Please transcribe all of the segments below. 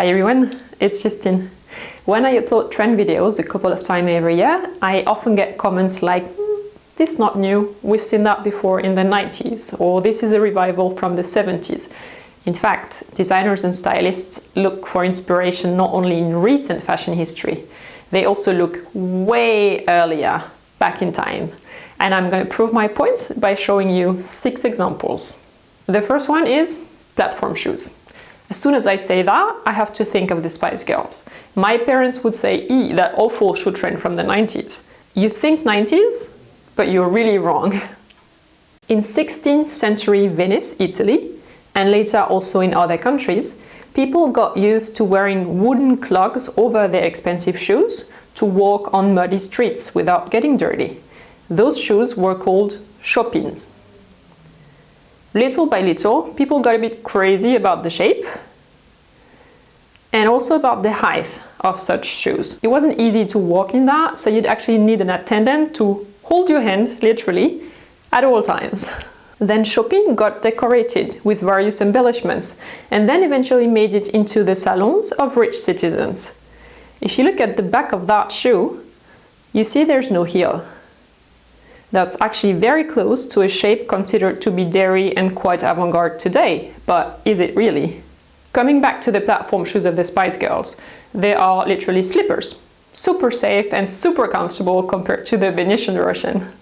Hi everyone, it's Justine. When I upload trend videos a couple of times every year, I often get comments like, this is not new, we've seen that before in the 90s, or this is a revival from the 70s. In fact, designers and stylists look for inspiration not only in recent fashion history, they also look way earlier, back in time. And I'm going to prove my point by showing you 6 examples. The first one is platform shoes. As soon as I say that, I have to think of the Spice Girls. My parents would say, that awful shoe trend from the 90s. You think 90s? But you're really wrong. In 16th century Venice, Italy, and later also in other countries, people got used to wearing wooden clogs over their expensive shoes to walk on muddy streets without getting dirty. Those shoes were called chopines. Little by little, people got a bit crazy about the shape and also about the height of such shoes. It wasn't easy to walk in that, so you'd actually need an attendant to hold your hand, literally, at all times. Then chopin got decorated with various embellishments and then eventually made it into the salons of rich citizens. If you look at the back of that shoe, you see there's no heel. That's actually very close to a shape considered to be daring and quite avant-garde today, but is it really? Coming back to the platform shoes of the Spice Girls, they are literally slippers. Super safe and super comfortable compared to the Venetian version.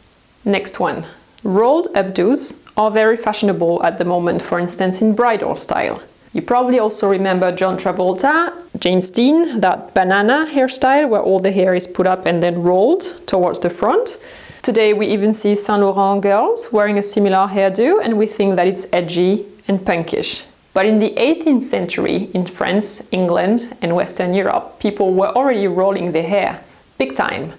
Next one. Rolled updos are very fashionable at the moment, for instance in bridal style. You probably also remember John Travolta, James Dean, that banana hairstyle where all the hair is put up and then rolled towards the front. Today we even see Saint Laurent girls wearing a similar hairdo and we think that it's edgy and punkish. But in the 18th century, in France, England and Western Europe, people were already rolling their hair, big time,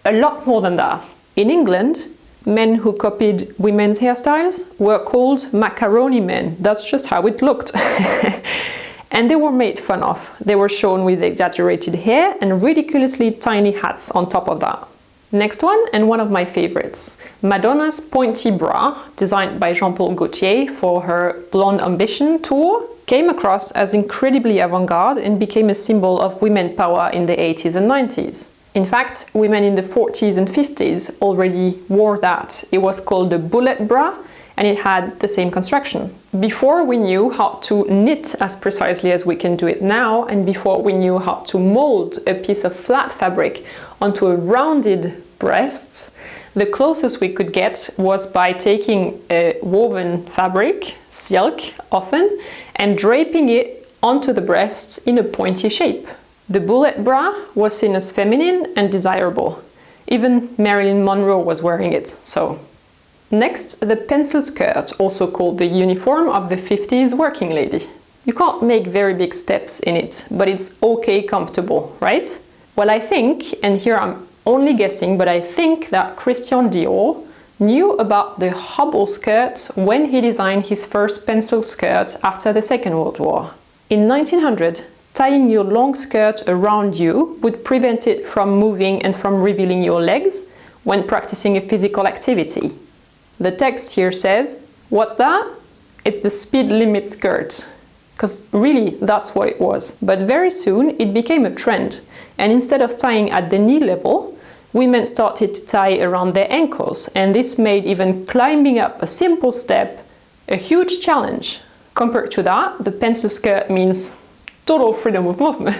a lot more than that. In England, men who copied women's hairstyles were called macaroni men, that's just how it looked. And they were made fun of. They were shown with exaggerated hair and ridiculously tiny hats on top of that. Next one, and one of my favorites, Madonna's Pointy bra, designed by Jean-Paul Gaultier for her Blonde Ambition tour, came across as incredibly avant-garde and became a symbol of women power in the 80s and 90s. In fact, women in the 40s and 50s already wore that. It was called the bullet bra and it had the same construction. Before we knew how to knit as precisely as we can do it now, and before we knew how to mold a piece of flat fabric onto a rounded breast, the closest we could get was by taking a woven fabric, silk often, and draping it onto the breasts in a pointy shape. The bullet bra was seen as feminine and desirable. Even Marilyn Monroe was wearing it, so. Next, the pencil skirt, also called the uniform of the 50s working lady. You can't make very big steps in it, but it's okay comfortable, right? Well, I think, and here I'm only guessing, but I think that Christian Dior knew about the hobble skirt when he designed his first pencil skirt after the Second World War. In 1900, tying your long skirt around you would prevent it from moving and from revealing your legs when practicing a physical activity. The text here says, what's that? It's the speed limit skirt. Because really, that's what it was. But very soon, it became a trend. And instead of tying at the knee level, women started to tie around their ankles. And this made even climbing up a simple step a huge challenge. Compared to that, the pencil skirt means total freedom of movement.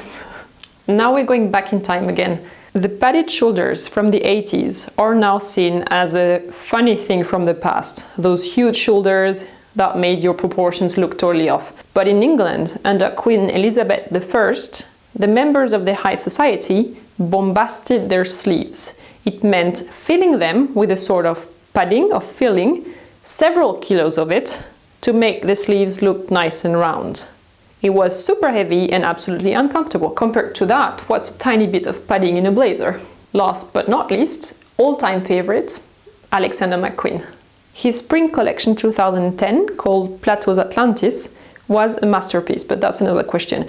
Now we're going back in time again. The padded shoulders from the 80s are now seen as a funny thing from the past. Those huge shoulders that made your proportions look totally off. But in England, under Queen Elizaebth I, the members of the high society bombasted their sleeves. It meant filling them with a sort of padding of filling, several kilos of it, to make the sleeves look nice and round. It was super heavy and absolutely uncomfortable. Compared to that, what's a tiny bit of padding in a blazer? Last but not least, all-time favorite, Alexander McQueen. His spring collection 2010, called Plateaus Atlantis, was a masterpiece, but that's another question.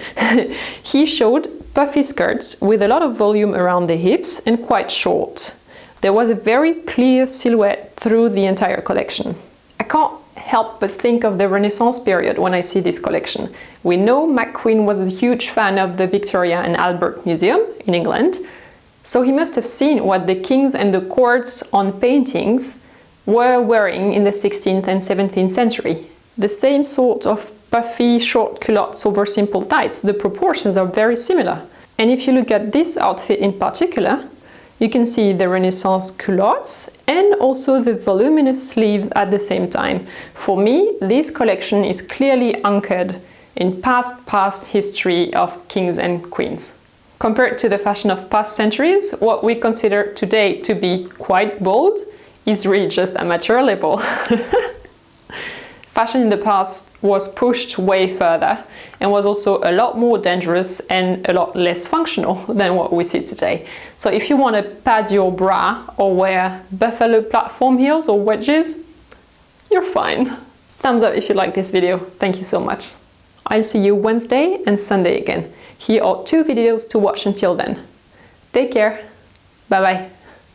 He showed puffy skirts with a lot of volume around the hips and quite short. There was a very clear silhouette through the entire collection. I can't help but think of the Renaissance period when I see this collection. We know McQueen was a huge fan of the Victoria and Albert Museum in England, so he must have seen what the kings and the courts on paintings were wearing in the 16th and 17th century. The same sort of puffy short culottes over simple tights, the proportions are very similar. And if you look at this outfit in particular, you can see the Renaissance culottes and also the voluminous sleeves at the same time. For me, this collection is clearly anchored in past history of kings and queens. Compared to the fashion of past centuries, what we consider today to be quite bold is really just amateur level. Fashion in the past was pushed way further and was also a lot more dangerous and a lot less functional than what we see today. So if you want to pad your bra or wear buffalo platform heels or wedges, you're fine. Thumbs up if you like this video. Thank you so much. I'll see you Wednesday and Sunday again. Here are 2 videos to watch until then. Take care. Bye bye.